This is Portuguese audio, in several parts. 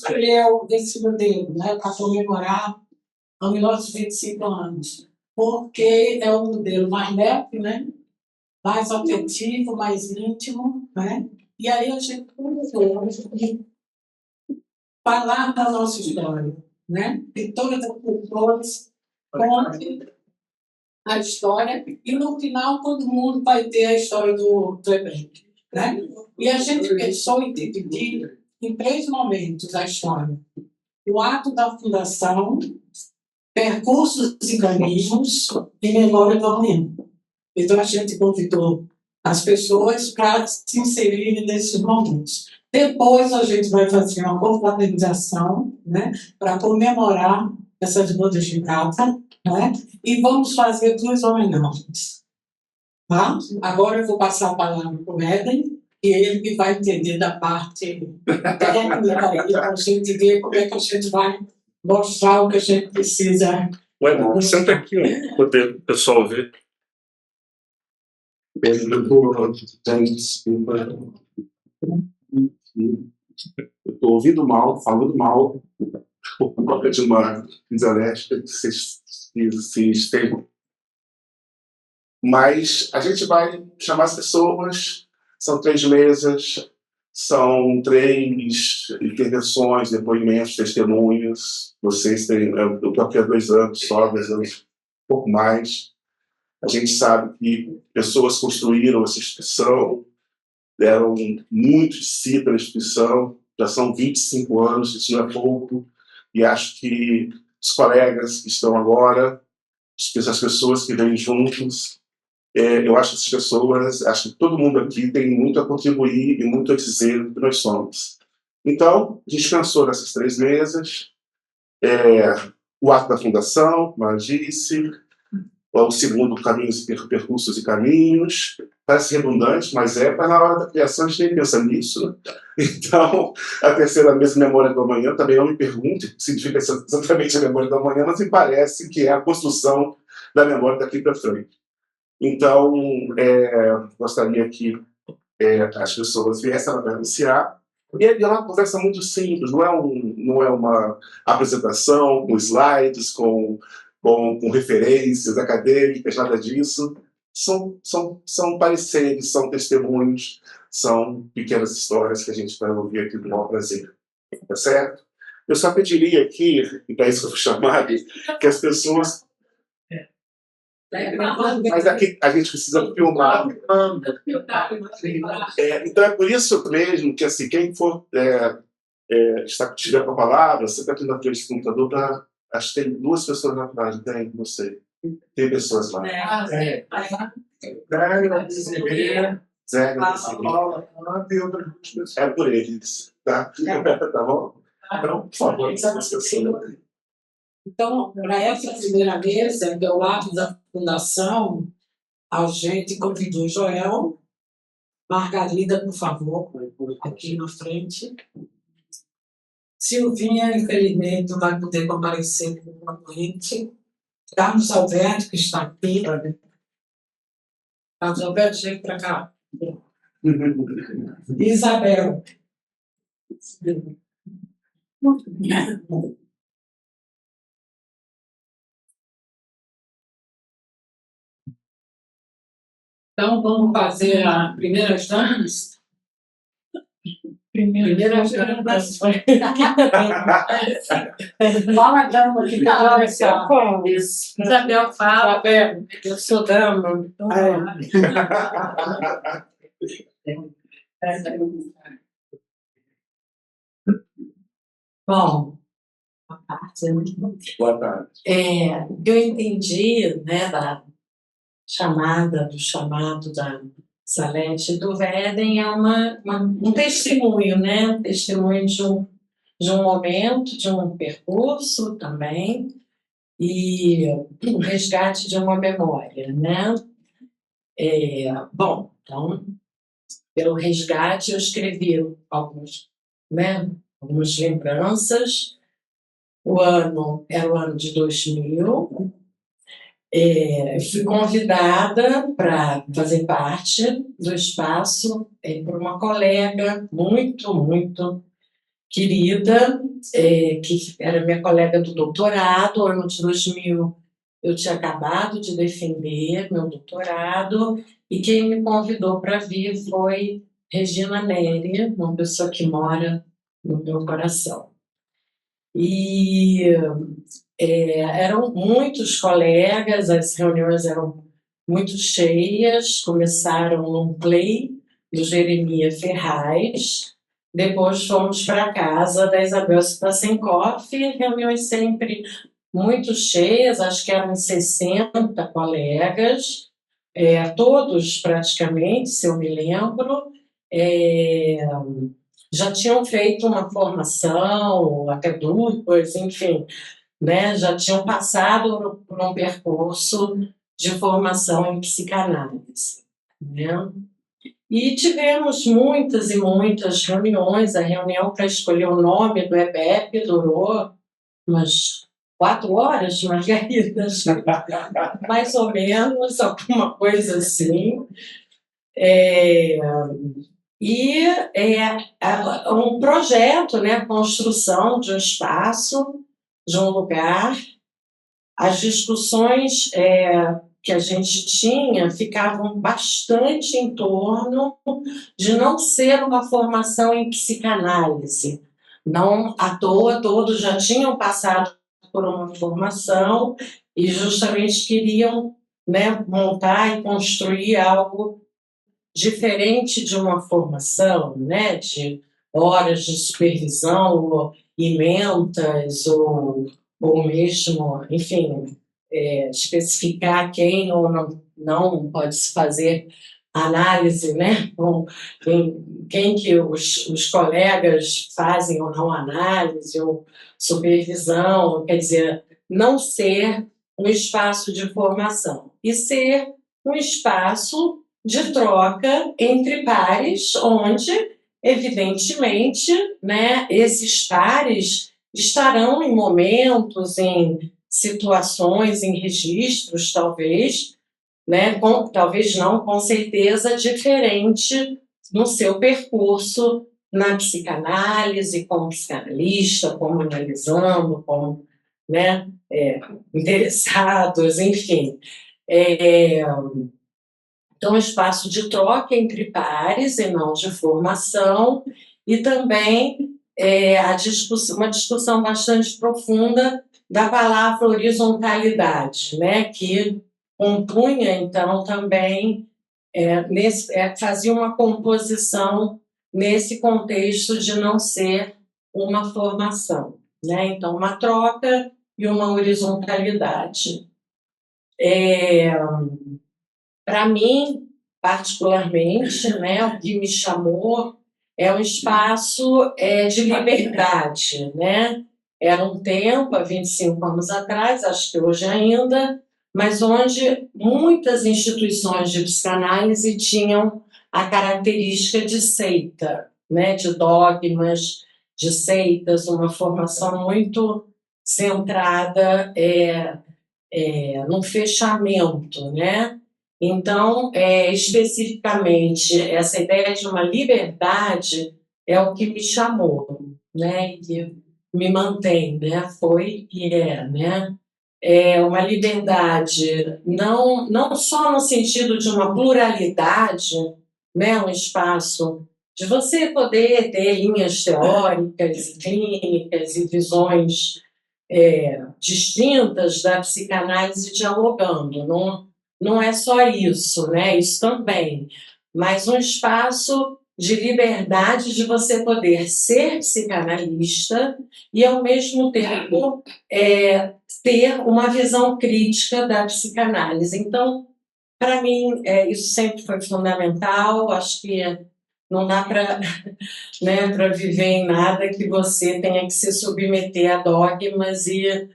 escolheu esse modelo, né, para comemorar os nossos 25 anos, porque é o modelo mais leve, né, mais afetivo, mais íntimo, né? E aí a gente começou falar da nossa história, né? Que todas as pessoas contem a história e no final todo mundo vai ter a história do evento, né? E a gente pensou em dividir em 3 momentos a história. O ato da fundação, percursos e caminhos e memória do amanhã. Então a gente convidou as pessoas para se inserirem nesses momentos. Depois a gente vai fazer uma confraternização, né, para comemorar essas bodas de prata, né, e vamos fazer 2 homenagens. Tá? Agora eu vou passar a palavra para o Éden, e ele que vai entender da parte técnica aí, para a gente ver como é que a gente vai mostrar o que a gente precisa. Ué, senta aqui, ó, para o pessoal ver. Eu estou ouvindo mal, falando mal, por conta de uma desalérgica que vocês têm. Mas a gente vai chamar as pessoas, são 3 mesas, são 3 intervenções, depoimentos, testemunhos. Vocês têm, eu estou aqui há 2 anos só, 2 anos, um pouco mais. A gente sabe que pessoas construíram essa instituição, deram muito de si para a instituição, já são 25 anos, isso não é pouco, e acho que os colegas que estão agora, as pessoas que vêm juntos, eu acho que essas pessoas, acho que todo mundo aqui tem muito a contribuir e muito a dizer do que nós somos. Então, a gente pensou nessas 3 mesas, o ato da fundação, como eu disse, o segundo, caminhos, percursos e caminhos. Parece redundante, mas para na hora da criação a gente nem pensa nisso. Né? Então, a terceira mesa, memória do amanhã, também não me pergunte o que significa exatamente a memória do amanhã, mas me parece que é a construção da memória daqui para frente. Então, gostaria que as pessoas viessem para anunciar. E é uma conversa muito simples, não é uma apresentação com slides, com referências acadêmicas, nada disso. São pareceres, são testemunhos, são pequenas histórias que a gente vai ouvir aqui com o maior prazer. Tá certo? Eu só pediria aqui, e para isso eu fui chamado, que as pessoas... Mas aqui a gente precisa filmar. Então é por isso mesmo que, assim, quem for estiver com a palavra, você está aqui na frente do computador, acho que tem 2 pessoas na frente, tem você. Tem pessoas lá. Zé, é por eles, tá? Tá bom? Então, por favor, Então, para essa primeira mesa, que é o ato da fundação, a gente convidou Joel, Margarida, por favor, aqui na frente. Silvinha, infelizmente, não vai poder comparecer normalmente. Carlos Alberto, que está aqui. Carlos Alberto, chega para cá. Isabel. Então, vamos fazer a primeiras damas? Primeiras damas. Qual a dama que fala? Isabel fala. Eu sou dama. Bom, boa tarde. Eu entendi, né, do chamado da Salete do Éden, é um testemunho, né? Um testemunho de um momento, de um percurso também, e um resgate de uma memória, né? Bom, então, pelo resgate eu escrevi algumas lembranças. O ano era o ano de 2000. Fui convidada para fazer parte do espaço por uma colega muito, muito querida, que era minha colega do doutorado. Ano de 2000 eu tinha acabado de defender meu doutorado, e quem me convidou para vir foi Regina Neri, uma pessoa que mora no meu coração. E eram muitos colegas, as reuniões eram muito cheias, começaram num play do Jeremias Ferraz, depois fomos para a casa da Isabel Spassenkoff, reuniões sempre muito cheias, acho que eram 60 colegas, todos praticamente, se eu me lembro, já tinham feito uma formação, até duas, enfim, né, já tinham passado por um percurso de formação em psicanálise, né? E tivemos muitas e muitas reuniões. A reunião para escolher o nome do EBEP durou umas 4 horas, Margarida, mais ou menos, alguma coisa assim. Um projeto, né, a construção de um espaço, de um lugar. As discussões que a gente tinha ficavam bastante em torno de não ser uma formação em psicanálise. Não à toa, todos já tinham passado por uma formação e justamente queriam, né, montar e construir algo diferente de uma formação, né, de horas de supervisão ou ementas ou mesmo, enfim, especificar quem ou não pode se fazer análise, né? Quem que os colegas fazem ou não análise ou supervisão, quer dizer, não ser um espaço de formação e ser um espaço de troca entre pares, onde, evidentemente, né, esses pares estarão em momentos, em situações, em registros, talvez, né, talvez não, com certeza, diferente no seu percurso na psicanálise, como psicanalista, como analisando, como, né, interessados, enfim. Então, espaço de troca entre pares e não de formação, e também uma discussão bastante profunda da palavra horizontalidade, né, que compunha, então, também, fazia uma composição nesse contexto de não ser uma formação, né? Então, uma troca e uma horizontalidade. Para mim, particularmente, né, o que me chamou é um espaço de liberdade, né? Era um tempo, há 25 anos atrás, acho que hoje ainda, mas onde muitas instituições de psicanálise tinham a característica de seita, né, de dogmas, de seitas, uma formação muito centrada no fechamento, né? Então, especificamente, essa ideia de uma liberdade é o que me chamou, né? E que me mantém, né? Foi e né? É uma liberdade não só no sentido de uma pluralidade, né? Um espaço de você poder ter linhas teóricas, clínicas e visões distintas da psicanálise dialogando. Não é só isso, né? Isso também, mas um espaço de liberdade de você poder ser psicanalista e, ao mesmo tempo, ter uma visão crítica da psicanálise. Então, para mim, isso sempre foi fundamental. Acho que não dá para né, para viver em nada que você tenha que se submeter a dogmas e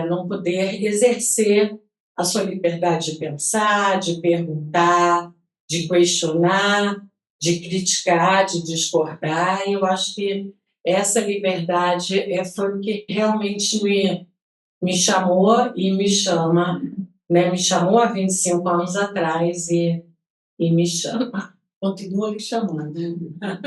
não poder exercer a sua liberdade de pensar, de perguntar, de questionar, de criticar, de discordar. E eu acho que essa liberdade foi o que realmente me chamou e me chama, né? Me chamou há 25 anos atrás e me chama. Continua me chamando, né?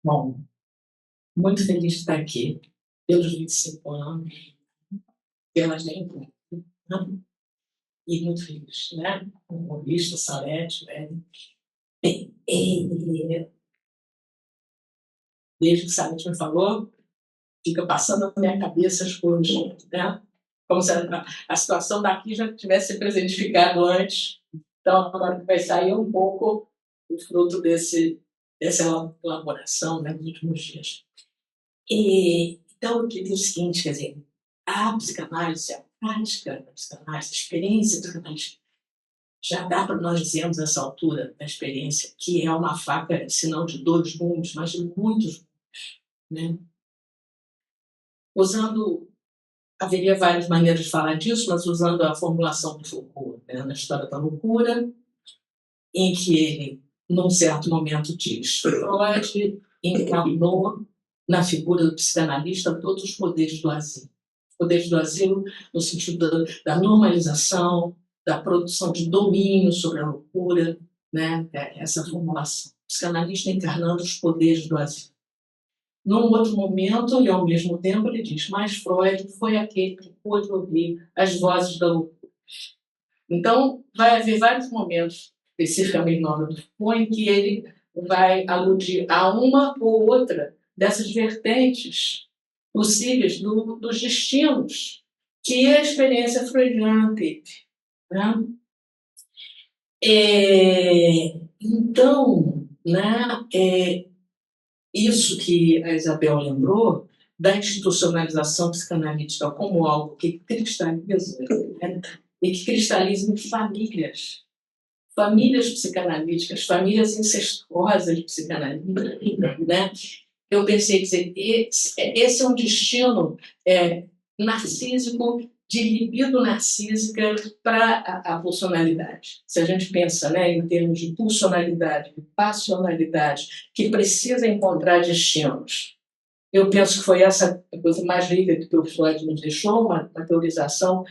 Bom, muito feliz de estar aqui, pelos 25 anos, pela gente, né? E muito feliz, né? Com o Maurício, Salete, né? Bem, desde que o Salete me falou, fica passando na minha cabeça as coisas, né? Como se a situação daqui já tivesse se presentificado antes. Então, agora vai sair um pouco o fruto dessa elaboração, né, nos últimos dias. Então, eu diria o seguinte, quer dizer, a psicanálise, a prática da psicanálise, a experiência da psicanálise, já dá para nós dizermos nessa altura da experiência que é uma faca, se não de 2 gumes, mas de muitos gumes, né? Haveria várias maneiras de falar disso, mas usando a formulação do Foucault, né, na História da Loucura, em que ele, num certo momento, diz: Freud encarnou na figura do psicanalista todos os poderes do asilo. Poderes do asilo no sentido da normalização, da produção de domínio sobre a loucura, né, essa formulação. Psicanalista encarnando os poderes do asilo. Num outro momento, e ao mesmo tempo, ele diz: mas Freud foi aquele que pôde ouvir as vozes da loucura. Então, vai haver vários momentos, especificamente na obra do Foucault, em que ele vai aludir a uma ou outra dessas vertentes possíveis dos destinos que a experiência freudiana teve, né? Então, né, isso que a Isabel lembrou, da institucionalização psicanalítica como algo que cristaliza, né, e que cristaliza em famílias psicanalíticas, famílias incestuosas psicanalíticas, né? Eu pensei, dizer, esse é um destino narcísico, de libido narcísica para a pulsionalidade. Se a gente pensa, né, em termos de pulsionalidade, de passionalidade, que precisa encontrar destinos. Eu penso que foi essa a coisa mais rica que o Freud nos deixou, uma teorização,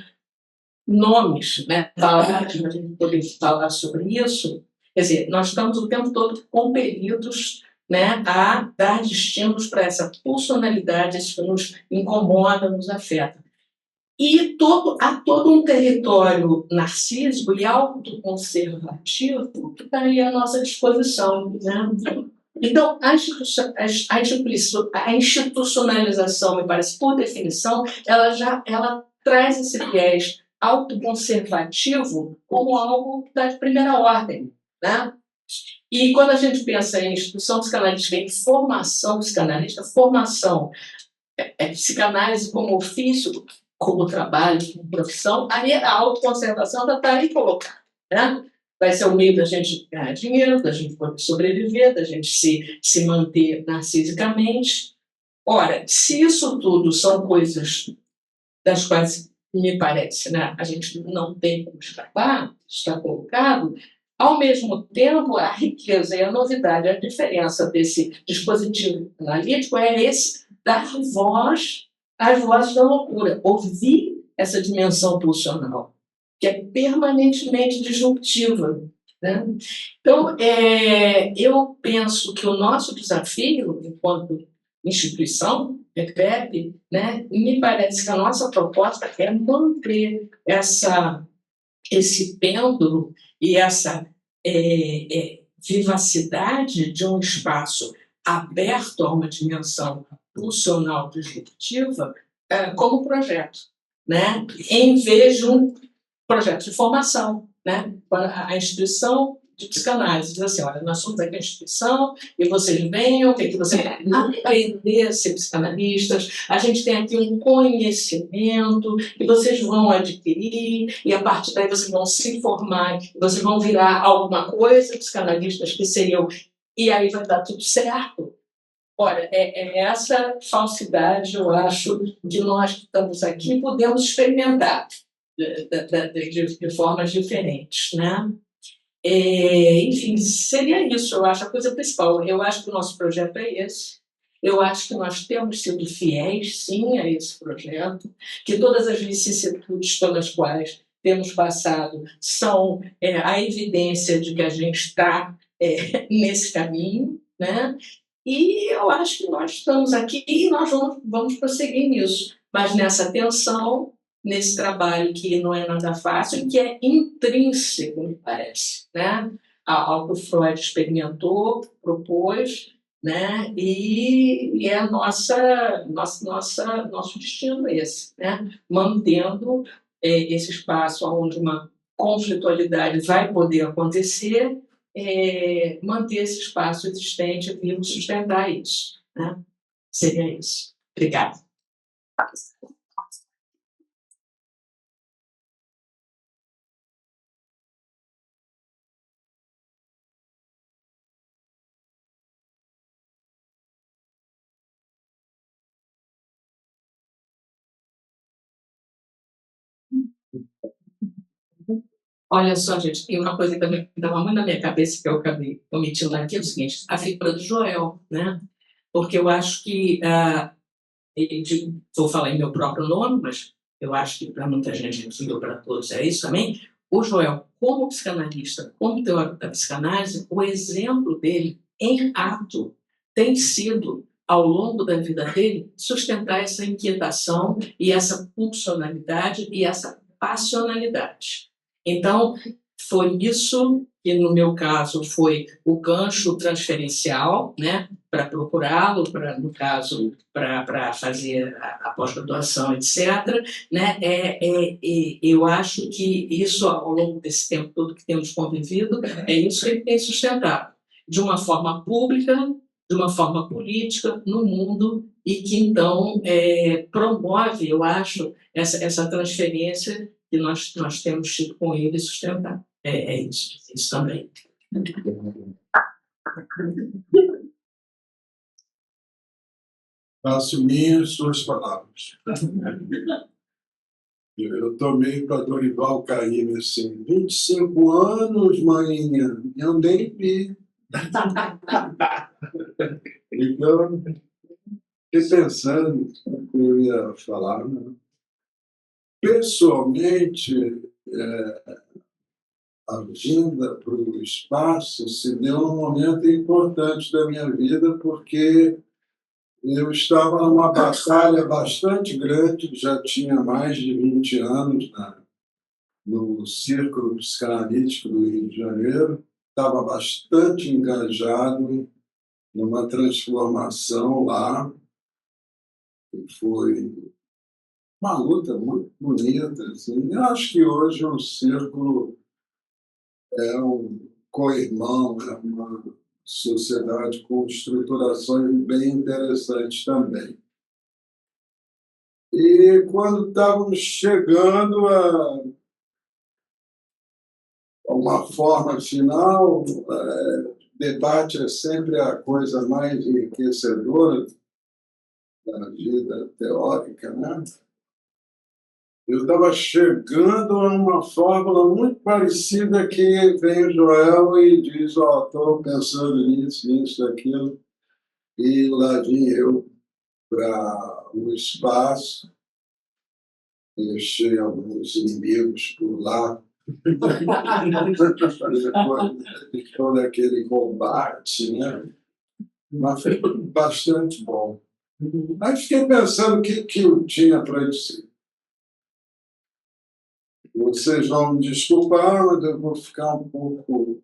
nomes, né, palavras, a gente poder falar sobre isso. Quer dizer, nós estamos o tempo todo compelidos, né, a dar destinos para essa pulsionalidade, isso que nos incomoda, nos afeta. E há todo um território narcísico e autoconservativo que está aí à nossa disposição, né? Então, a institucionalização, me parece, por definição, ela traz esse viés autoconservativo como algo que está de primeira ordem, né? E quando a gente pensa em instituição psicanalítica, em formação psicanalítica, formação psicanálise como ofício, como trabalho, como profissão, aí a autoconservação já está aí colocada, né? Vai ser o meio da gente ganhar dinheiro, da gente poder sobreviver, da gente se manter narcisicamente. Ora, se isso tudo são coisas das quais, me parece, né, a gente não tem como escapar, está colocado, ao mesmo tempo, a riqueza e a novidade, a diferença desse dispositivo analítico é esse dar voz às vozes da loucura, ouvir essa dimensão pulsional, que é permanentemente disruptiva, né? Então, eu penso que o nosso desafio, enquanto instituição, PEP, né, me parece que a nossa proposta é manter esse pêndulo e essa vivacidade de um espaço aberto a uma dimensão pulsional disruptiva como projeto, né? Em vez de um projeto de formação, né? A instituição de psicanálise diz assim: olha, nós somos aqui a instituição e vocês venham, o que você quer aprender a ser psicanalistas, a gente tem aqui um conhecimento que vocês vão adquirir e a partir daí vocês vão se formar, vocês vão virar alguma coisa, psicanalistas que seriam, e aí vai dar tudo certo. Olha, essa falsidade, eu acho, de nós que estamos aqui podemos experimentar de formas diferentes, né? Enfim, seria isso, eu acho, a coisa principal. Eu acho que o nosso projeto é esse. Eu acho que nós temos sido fiéis, sim, a esse projeto, que todas as vicissitudes pelas quais temos passado são a evidência de que a gente está nesse caminho, né? E eu acho que nós estamos aqui e nós vamos prosseguir nisso, mas nessa tensão, nesse trabalho que não é nada fácil e que é intrínseco, me parece, né? Ao que o Freud experimentou, propôs, né? E é nosso destino esse, né? Mantendo esse espaço onde uma conflitualidade vai poder acontecer, manter esse espaço existente vivo, sustentar isso, né? Seria isso. Obrigada. Olha só, gente, tem uma coisa que também estava muito na minha cabeça que eu acabei omitindo aqui, é o seguinte, a figura do Joel, né? Porque eu acho que, vou falar em meu próprio nome, mas eu acho que para muita gente, não para todos, é isso também, o Joel, como psicanalista, como teórico da psicanálise, o exemplo dele em ato tem sido, ao longo da vida dele, sustentar essa inquietação e essa pulsionalidade e essa passionalidade. Então, foi isso que, no meu caso, foi o gancho transferencial, né, para procurá-lo, no caso, para fazer a pós-graduação, etc. Né? Eu acho que isso, ao longo desse tempo todo que temos convivido, é isso que ele tem sustentado, de uma forma pública, de uma forma política, no mundo, e que, então, promove, eu acho, essa transferência que nós temos tido com ele sustentar. É isso também. Faço minhas suas palavras. Eu tomei para Dorival Caymmi assim, 25 anos, maninha, eu nem vi. Então, fiquei pensando o que eu ia falar. Né? Pessoalmente, a vinda para o espaço se deu num momento importante da minha vida, porque eu estava numa batalha bastante grande, já tinha mais de 20 anos no Círculo Psicanalítico do Rio de Janeiro, estava bastante engajado numa transformação lá, que foi uma luta muito bonita. Assim. Eu acho que hoje o Círculo é um co-irmão, é uma sociedade com estruturações bem interessantes também. E quando estávamos chegando a uma forma final, debate é sempre a coisa mais enriquecedora da vida teórica, né? Eu estava chegando a uma fórmula muito parecida que vem o Joel e diz, estou pensando nisso, aquilo, e lá vim eu para o espaço, deixei alguns inimigos por lá, depois de todo aquele combate, né? Mas foi bastante bom. Aí fiquei pensando o que eu tinha para dizer. Vocês vão me desculpar, mas eu vou ficar um pouco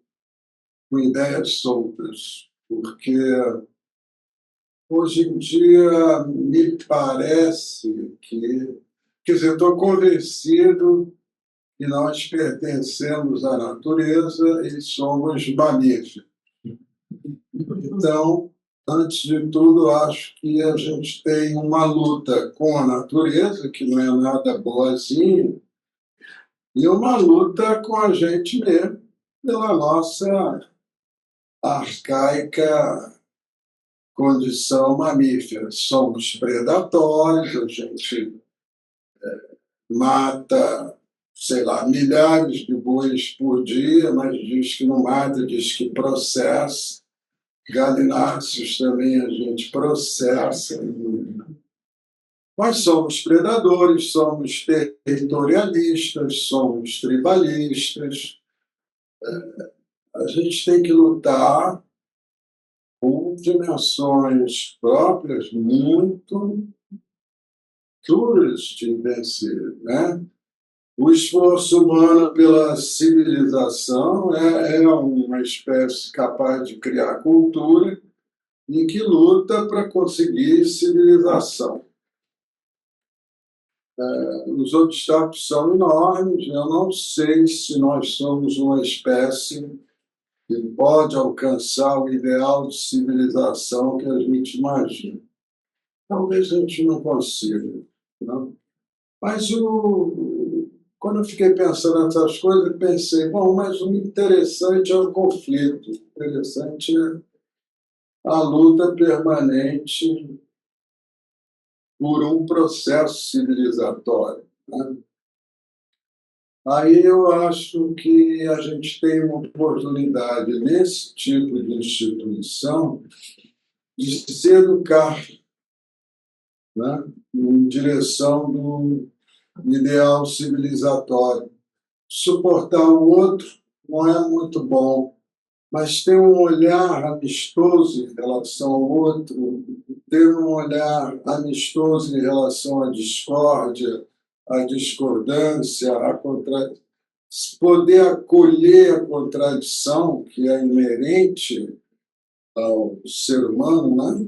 com ideias soltas, porque hoje em dia me parece que, quer dizer, estou convencido que nós pertencemos à natureza e somos mamíferos. Então, antes de tudo, acho que a gente tem uma luta com a natureza, que não é nada boazinha, e uma luta com a gente mesmo, pela nossa arcaica condição mamífera. Somos predatórios, a gente mata, sei lá, milhares de bois por dia, mas diz que não mata, diz que processa. Galináceos também a gente processa. Nós somos predadores, somos territorialistas, somos tribalistas. A gente tem que lutar com dimensões próprias muito duras de vencer, né? O esforço humano pela civilização é uma espécie capaz de criar cultura e que luta para conseguir civilização. Os obstáculos são enormes. Eu não sei se nós somos uma espécie que pode alcançar o ideal de civilização que a gente imagina. Talvez a gente não consiga, não? Mas quando eu fiquei pensando nessas coisas, eu pensei, bom, mas o interessante é o conflito, o interessante é a luta permanente por um processo civilizatório, né? Aí eu acho que a gente tem uma oportunidade, nesse tipo de instituição, de se educar, né, em direção do ideal civilizatório. Suportar o outro não é muito bom, mas ter um olhar amistoso em relação ao outro, ter um olhar amistoso em relação à discórdia, à discordância, poder acolher a contradição que é inerente ao ser humano, né?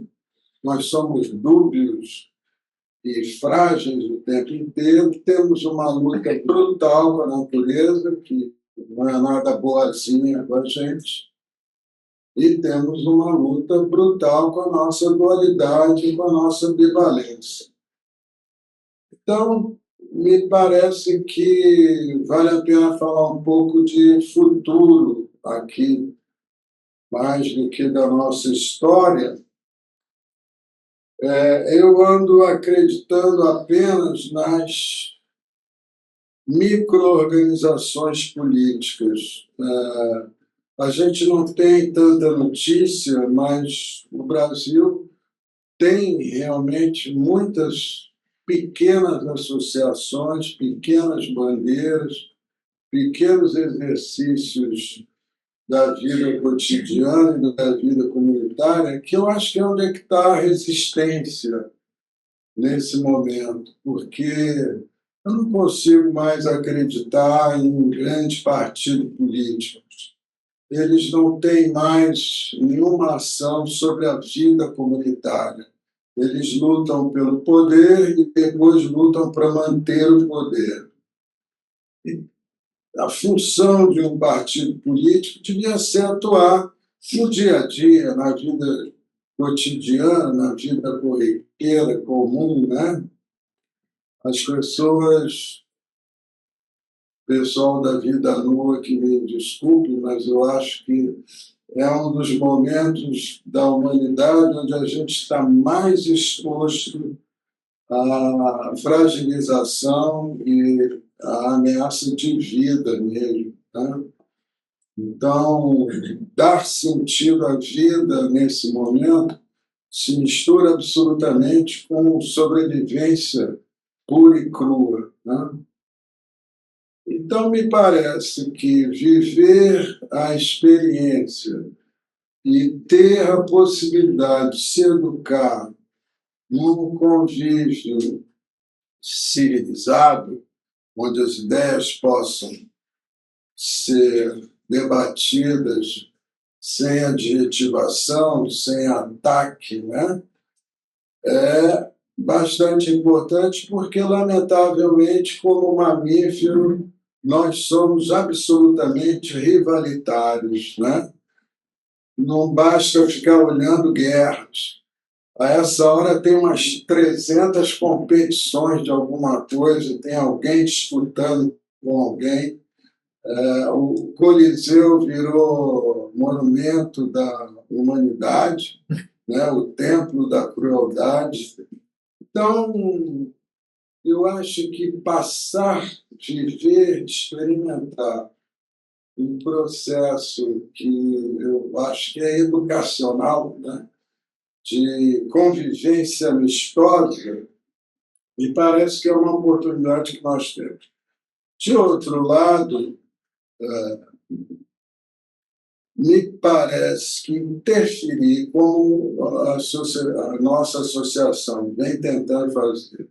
Nós somos dúbios e frágeis o tempo inteiro, temos uma luta brutal com a natureza, que não é nada boazinha com a gente, e temos uma luta brutal com a nossa dualidade, com a nossa ambivalência. Então, me parece que vale a pena falar um pouco de futuro aqui, mais do que da nossa história. Eu ando acreditando apenas nas micro-organizações políticas. A gente não tem tanta notícia, mas o Brasil tem realmente muitas pequenas associações, pequenas bandeiras, pequenos exercícios da vida cotidiana e da vida comunitária, que eu acho que é onde é que está a resistência nesse momento, porque eu não consigo mais acreditar em grandes partidos políticos. Eles não têm mais nenhuma ação sobre a vida comunitária. Eles lutam pelo poder e depois lutam para manter o poder. E a função de um partido político devia ser atuar no dia a dia, na vida cotidiana, na vida corriqueira, comum, né? As pessoas, pessoal da vida nua, que me desculpe, mas eu acho que é um dos momentos da humanidade onde a gente está mais exposto à fragilização e à ameaça de vida mesmo, né? Então, dar sentido à vida nesse momento se mistura absolutamente com sobrevivência pura e crua, né? Então, me parece que viver a experiência e ter a possibilidade de se educar num convívio civilizado, onde as ideias possam ser debatidas sem adjetivação, sem ataque, né? É bastante importante porque, lamentavelmente, como mamífero, nós somos absolutamente rivalitários, né? Não basta ficar olhando guerras. A essa hora tem umas 300 competições de alguma coisa, tem alguém disputando com alguém. O Coliseu virou monumento da humanidade, né? O templo da crueldade. Então, eu acho que passar, viver, experimentar um processo que eu acho que é educacional, né, de convivência amistosa, Me parece que é uma oportunidade que nós temos. De outro lado, me parece que interferir, como a nossa associação vem tentando fazer,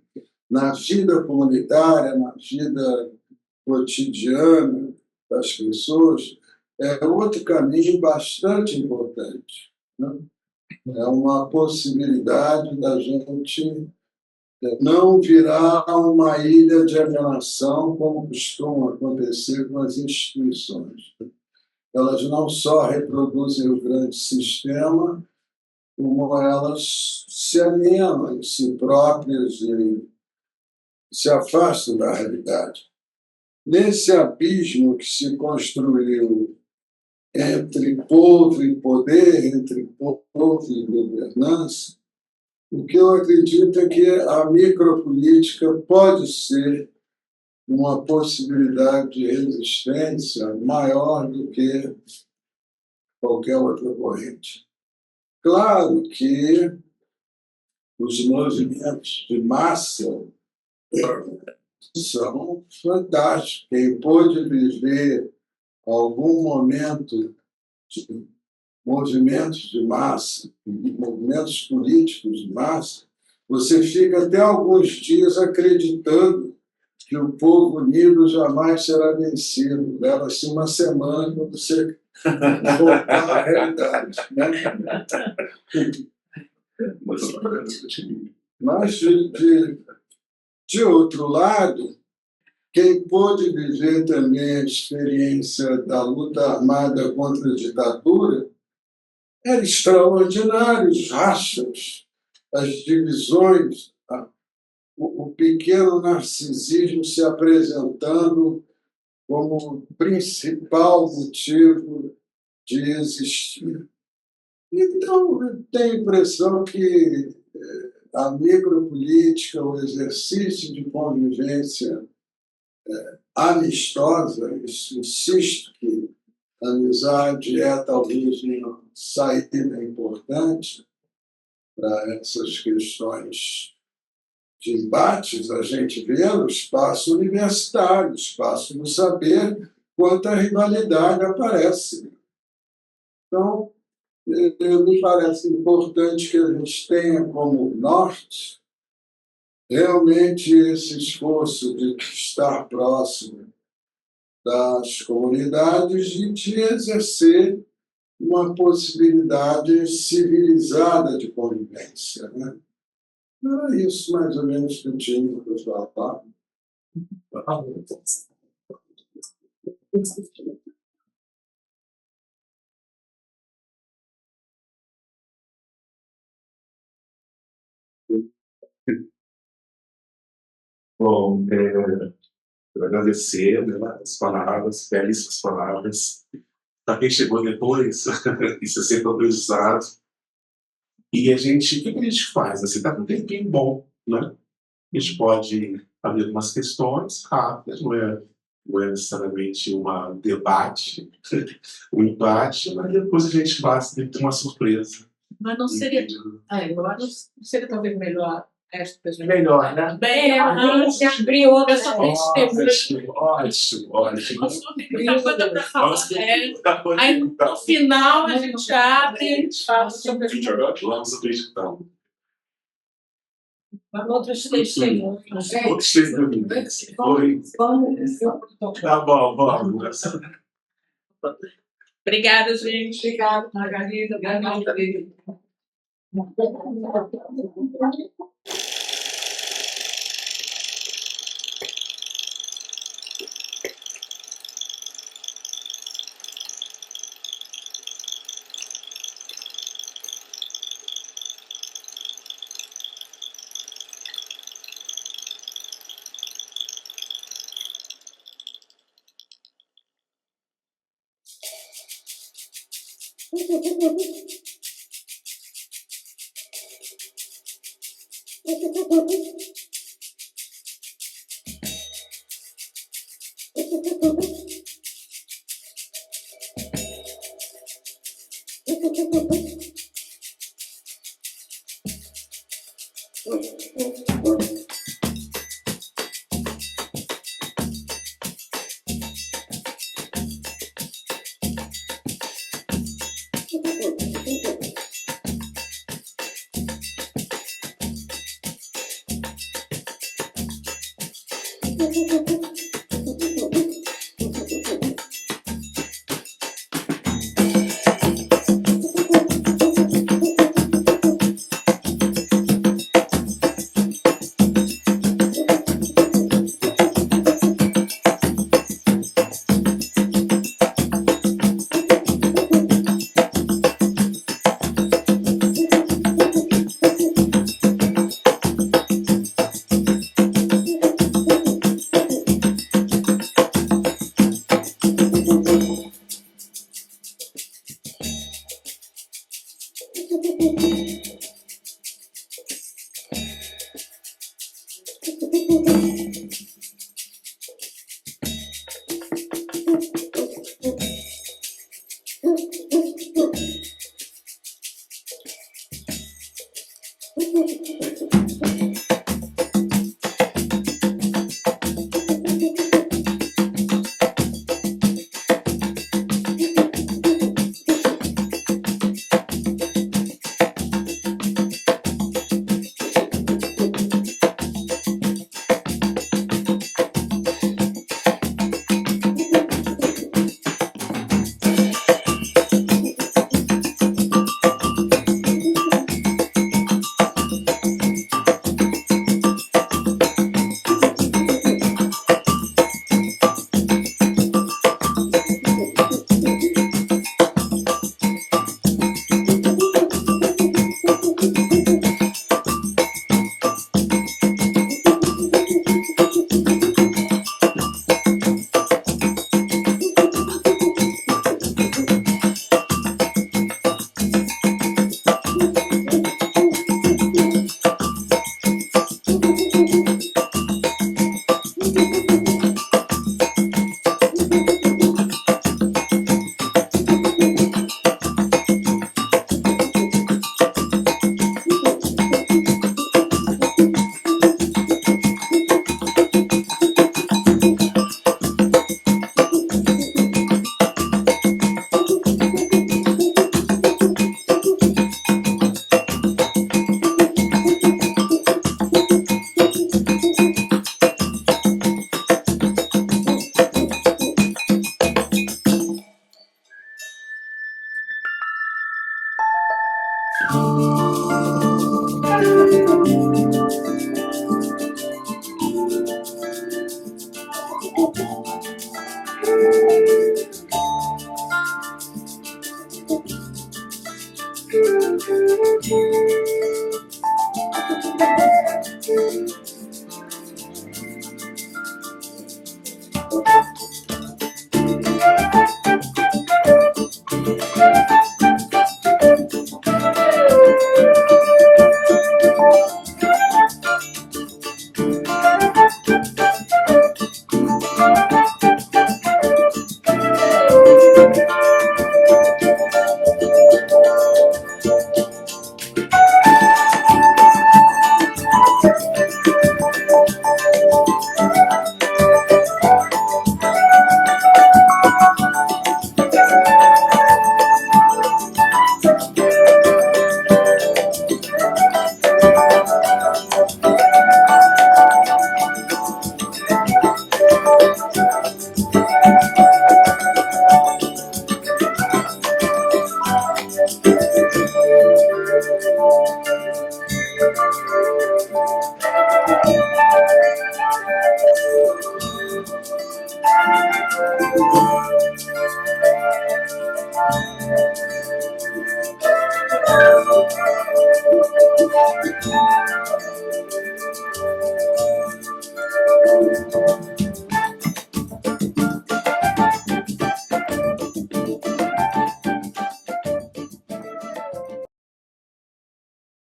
na vida comunitária, na vida cotidiana das pessoas, é outro caminho bastante importante, né? É uma possibilidade da gente não virar uma ilha de alienação, como costuma acontecer com as instituições. Elas não só reproduzem o grande sistema, como elas se alienam em si próprias e se afastam da realidade. Nesse abismo que se construiu entre povo e poder, entre povo e governança, o que eu acredito é que a micropolítica pode ser uma possibilidade de resistência maior do que qualquer outra corrente. Claro que os movimentos de massa são fantásticos. Quem pôde viver algum momento de movimentos de massa, movimentos políticos de massa, você fica até alguns dias acreditando que o povo unido jamais será vencido. Leva-se uma semana para você voltar à realidade, né? Mas, de outro lado, quem pôde viver também a experiência da luta armada contra a ditadura era extraordinário, os rachas, as divisões, o pequeno narcisismo se apresentando como principal motivo de existir. Então, eu tenho a impressão que a micropolítica, o exercício de convivência amistosa, insisto que a amizade é talvez uma saída importante para essas questões de embates. A gente vê no espaço universitário, espaço do saber, quanta rivalidade aparece. Então, me parece importante que a gente tenha como norte realmente esse esforço de estar próximo das comunidades e de exercer uma possibilidade civilizada de convivência, né? Era isso mais ou menos que eu tinha para falar. Bom, eu agradecer, né, as palavras, belíssimas palavras. Para quem chegou depois, isso é sempre aprendizado. E a gente, o que a gente faz? Assim, está com um tempinho bom, né? A gente pode abrir algumas questões rápidas, não é necessariamente um debate, um embate, mas depois a gente faz ter uma surpresa. Mas não seria. Eu acho que seria talvez melhor esta pessoa. Melhor, né? Bem, a gente abriu outra. Eu só Ótimo. Eu só tenho muita coisa para falar. Aí no final a gente abre e fala sobre as Vamos acreditar. outras testemunhas. Outros testemunhos. Tá bom, vamos. Obrigada, gente. Obrigada, Margarida. Margarida.